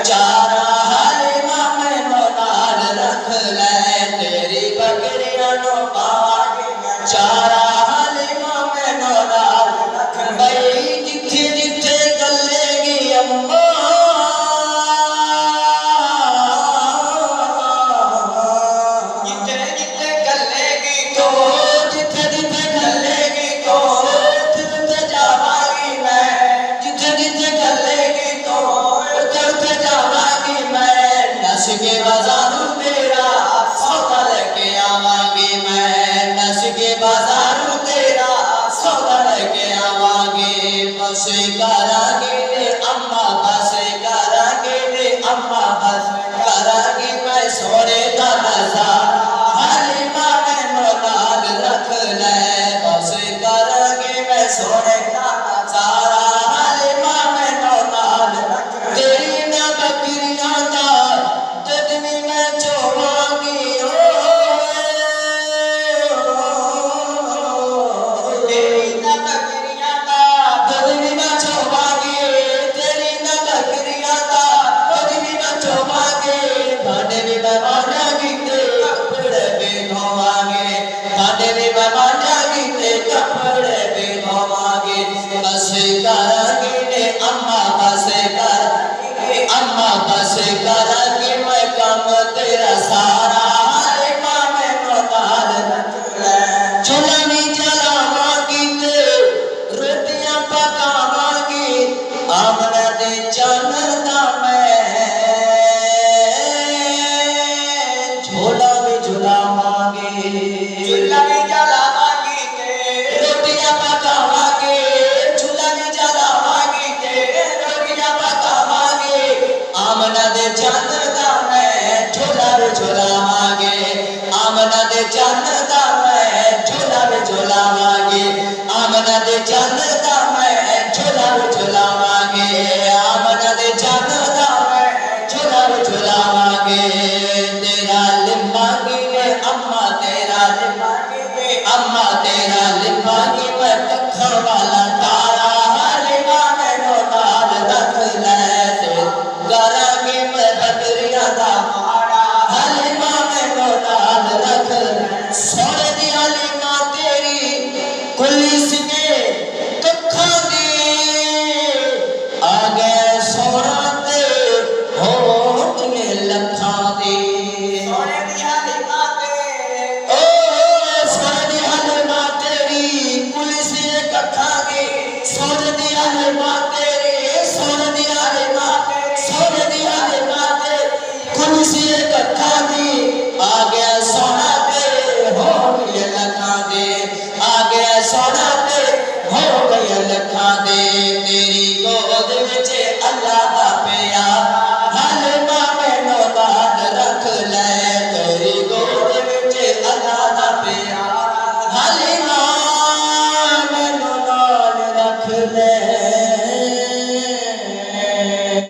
चारा हलीमा मैनू नाल रख ले तेरी बकरियां नू पावांगे चारा हलीमा मैनू नाल रख बई जिथे जिथे गलेगी अम्मा के बाजारू तेरा सौदा लेके आवांगी मैं नस के बाजारू तेरा सौदा लेके आवांगी बस करांगे रे अम्मा बस करांगे रे अम्मा बस करांगे मैं सोने का नजारा हलीमा मैनू नाल रख ले बस करांगे मैं सोने का नजारा हलीमा मैनू नाल रख तेरी ना बकरियां दा अम्मा बस करांगे मैं काम तेरा सारा हलीमा मैनू नाल रख ले चूल्हा नहीं जलावांगी ते रोटियां पकावांगी आमना दे चानन दा मैं झोला भी झुलावांगी चूल्हा भी जलावांगी ते रोटियां पकावांगी चूल्हा भी जलावांगी ते रोटियां पकावांगी आमना दे चानन दा मैं झोला भी झुलावांगे आमना दे चानन दा मैं झोला भी झुलावांगे आमना दे चानन दा मैं झोला भी झुलावांगे